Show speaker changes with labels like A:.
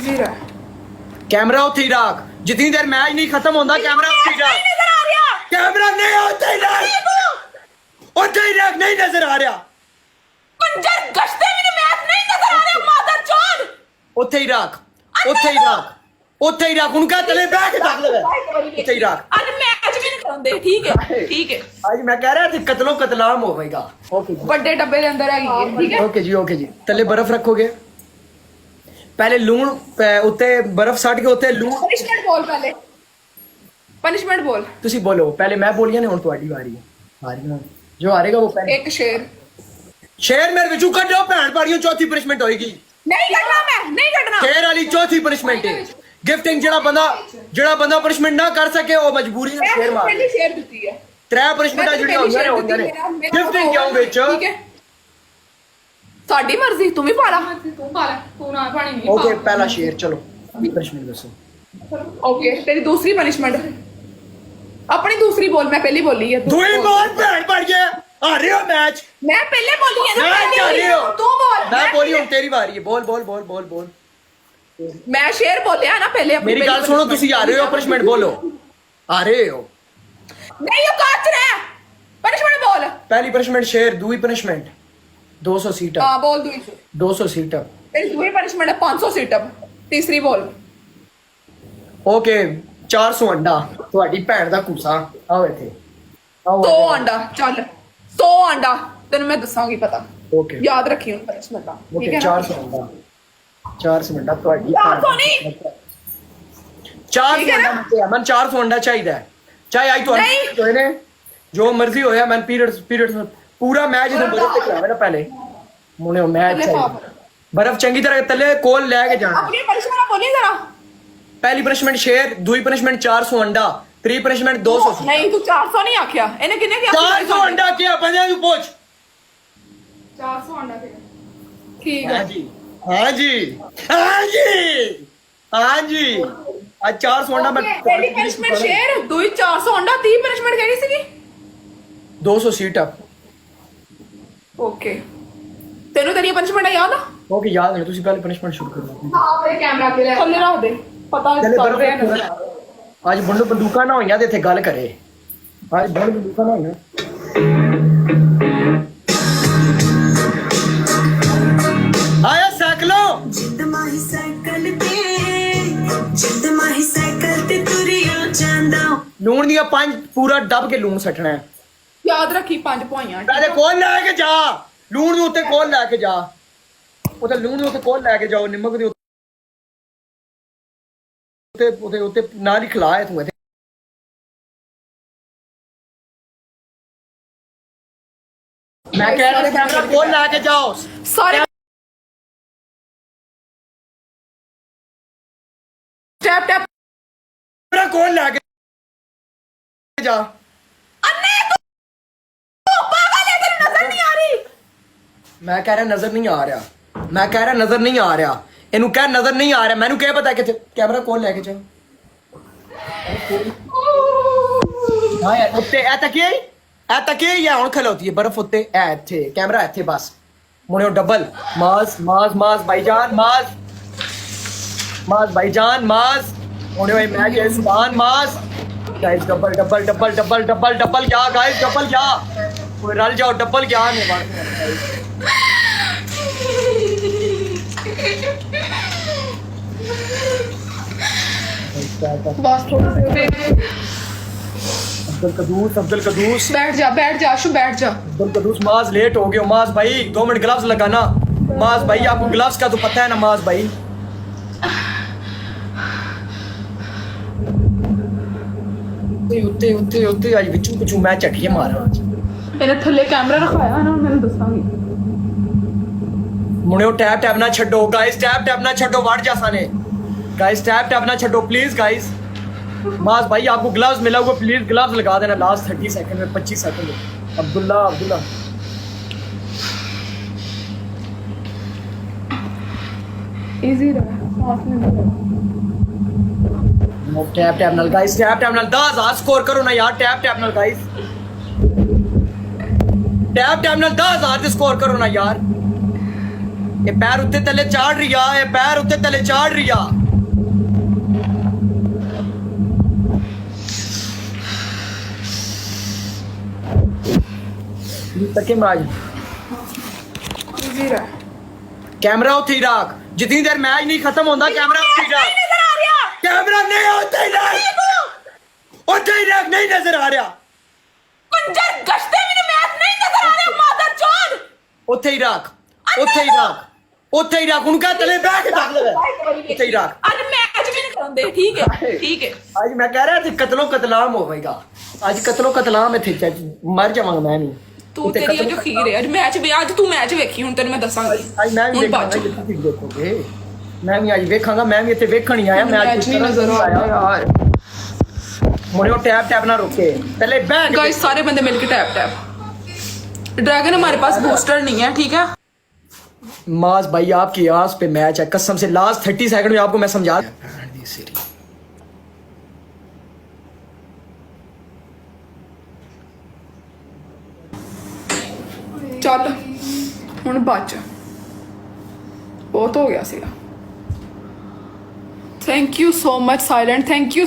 A: Easy रहा
B: camera उत्थे ही रख, जितनी देर मैच नहीं खत्म होता कैमरा उत्थे ही रख।
A: नजर आ रहा
B: कैमरा नहीं उत्थे ही रख, उत्थे ही रख, नहीं नजर आ रहा।
A: कंजर गश्ते में मैच नहीं नजर आ रहा मादर चोद
B: उत्थे ही रख, उत्थे ही रख, उत्थे ही रख, उनका तले बैठ के रख ले, उत्थे ही रख।
A: आज मैच भी नहीं करांदे। ठीक है ठीक है
B: आज मैं कह रहा था कत्लो कतलाम होगा। ओके जी,
A: बड़े डब्बे के अंदर है ठीक है
B: ओके जी। तले बर्फ रखोगे, पहले लूण उत्ते बर्फ सट के उत्ते लूण।
A: पनिशमेंट बोल पहले, पनिशमेंट बोल।
B: तुसी बोलो, पहले मैं बोलिया ने, हुन तुम्हारी बारी है। हारी ना जो हारेगा वो पहले।
A: एक शेर
B: शेर मेरे विचू कट जाओ, भैन पाड़ियों चौथी पनिशमेंट होएगी।
A: नहीं करना, मैं नहीं करना।
B: शेर वाली चौथी पनिशमेंट है। गिफ्टिंग जेड़ा बंदा पनिशमेंट ना कर सके वो मजबूरी में शेर मार।
A: पहली शेर दी है,
B: त्रै पनिशमेंट जेड़ी होंदी ने गिफ्टिंग क्यों विच।
A: ठीक है साडी मर्जी, तुम ही पाला, तू पाला, तू ना पानी नहीं।
B: ओके पहला शेर, चलो पनिशमेंट दसो।
A: ओके तेरी दूसरी पनिशमेंट, अपनी दूसरी बोल, मैं पहली बोली है।
B: दूसरी बोल, भैन पाड़िए आ रहे हो मैच।
A: मैं पहले बोली है ना,
B: मैच आ रहे हो,
A: तू बोल।
B: मैं बोली हूं तेरी बारी है, बोल बोल बोल बोल बोल।
A: मैं शेर बोलिया ना पहले।
B: मेरी गल सुनो, तुसी आ रहे हो पनिशमेंट बोलो, आ रहे हो।
A: नहीं यो काच रहा है, पनिशमेंट बोल।
B: पहली पनिशमेंट शेर, दूसरी पनिशमेंट 200 सीट
A: हां बोल दूसरी।
B: 200 सीट
A: तेरी दूसरी पनिशमेंट है 500 सीटअप। तीसरी बोल।
B: ओके 400 अंडा ਤੁਹਾਡੀ ਭੈਣ ਦਾ ਕੂਸਾ ਆਓ ਇੱਥੇ ਆਓ
A: 100 अंडा चल 100 अंडा तेन मैं दसांगी पता।
B: ओके
A: याद रखी उन पनिशमेंट का।
B: ओके 400 अंडा 400 अंडा ਤੁਹਾਡੀ
A: 400 नहीं
B: 400 अंडा मन 400 अंडा चाहिए चाहे आई तो ने जो मर्जी होया मैं पीरियड्स पूरा मैच इधर बर्फ पे खिलावे ना पहले मुने मैच बर्फ चंगी तरह तले कोल लेके जाना।
A: अपनी पनिशमेंट बोली जरा।
B: पहली पनिशमेंट शेर, दूसरी पनिशमेंट 400 अंडा, तीसरी पनिशमेंट 200
A: नहीं तू 400 नहीं आखिया, इन्हें कितने किया
B: 400 अंडा किया बंदे तू पूछ।
A: 400 अंडा किया ठीक है।
B: हाँ जी हाँ जी हाँ जी हाँ जी आज 400 अंडा मैं
A: पहली पनिशमेंट शेर, दूसरी 400 अंडा, तीसरी पनिशमेंट केड़ी सीगी
B: 200 सीट अप।
A: ओके तेनू तेरी पनिशमेंट याद आ।
B: ओके याद है, तुसी पहले पनिशमेंट शुरू करो।
A: अपने कैमरा के ले थल्ले रख दे, पता
B: चले
A: चल रहा है ना।
B: आज बंदू बंदूका ना होइयां ते इथे गल करे, आज बंदूका ना होइयां। आया साइकिलो
C: जिंद माही साइकिल ते तुरियो जांदा।
B: लूण दिया 5 पूरा डब के लूण सटना है।
A: याद रखी 5 पोइयां।
B: पहले कोल लेके जा, लूण दे उत्ते कोल लेके जा, उते लूण दे उत्ते कोल लेके जाओ, नमक दे उत्ते उत्ते उत्ते नाल ही खिला है तू इथे। मैं कह रहा हूं कैमरा कोल लेके जाओ
A: सारे टैप टैप
B: कैमरा कोल लेके जा।
A: अन्ने तू पागल है, तेरी नजर नहीं आ रही।
B: मैं कह रहा नजर नहीं आ रहा, मैं कह रहा नजर नहीं आ रहा, इनू कह नजर नहीं आ रहा, मैनू क्या पता कि कैमरा कौन लेके जाओ। हां यार उत्ते ए तकिए या हुन खलोती है बर्फ उत्ते ए इथे कैमरा इथे बस मुने डबल मास मास मास भाईजान मास मास भाईजान मास मुने भाई मैच है सुभान मास guys double double double double double double क्या गाइस डबल क्या कोई रल जाओ डबल क्या नहीं मार
A: बस थोड़ा
B: अब्दुल कदूस
A: बैठ जा शु बैठ जा।
B: अब्दुल कदूस माज लेट हो गए माज भाई 2 मिनट ग्लव्स लगाना माज भाई, आपको ग्लव्स का तो पता है ना माज भाई। उत्ते उत्ते उत्ते आज विचू विचू मैं चटिए मारा
A: मैंने थल्ले कैमरा रखाया ना, मैंने दसांगी
B: मुने टैप टैप ना छड्डो गाइस, टैप टैप ना छड्डो वाड़ जा साने गाइस, टैप टैप ना छड्डो प्लीज गाइस। माज भाई आपको ग्लव्स मिला हुआ, प्लीज ग्लव्स लगा देना लास्ट 30 सेकंड में 25 सेकंड में। अब्दुल्ला
A: इजी रहा
B: टैप टैप नाल गाइस, टैप टैप नाल 10,000 स्कोर करो ना यार, टैप टैप नाल गाइस, टैप टैप नाल 10,000 स्कोर करो ना यार। ये पैर उत्ते तले चाड़ रही आ, ये पैर उत्ते तले चाड़ रही आ। तके माज
A: इजी रहा
B: कैमरा उत्थे ही रख, जितनी देर मैच नहीं खत्म होता कैमरा उत्थे ही रख।
A: नजर आ रहा
B: कैमरा नहीं उत्थे ही रख, उत्थे ही रख, नहीं नजर आ रहा।
A: कंजर गश्ते में मैच नहीं नजर आ रहा मादर चोद
B: उत्थे ही रख, उत्थे ही रख, उत्थे ही रख, उनका तले बैठ के रख ले, उत्थे ही रख।
A: आज मैच भी नहीं करांदे ठीक है ठीक है
B: आज मैं कह रहा था कत्लो कतलाम होगा, आज कत्लो कतलाम थे, मर जावांगा मैं नहीं।
A: तू तेरी जो खीर है आज तू मैच वेखी हुन तेरे मैं दसांगी
B: आज मैं भी
A: हुन बाद
B: देखूंगा,
A: च।
B: जितनी देखोगे मैं भी आज देखूंगा, मैं भी इतने वेखण ही आया।
A: मैच नहीं नजर आ रहा यार
B: मुझे टैप टैप ना रोके, पहले बैठ।
A: गाइस सारे बंदे मिलके टैप टैप। ड्रैगन हमारे पास बूस्टर नहीं है ठीक है।
B: माज भाई आपकी आस पे मैच है कसम से, लास्ट 30 सेकंड में आपको मैं समझा।
A: ਚੱਲ ਹੁਣ ਬਚ ਬਹੁਤ ਹੋ ਗਿਆ ਸੀਗਾ thank you so much silent thank you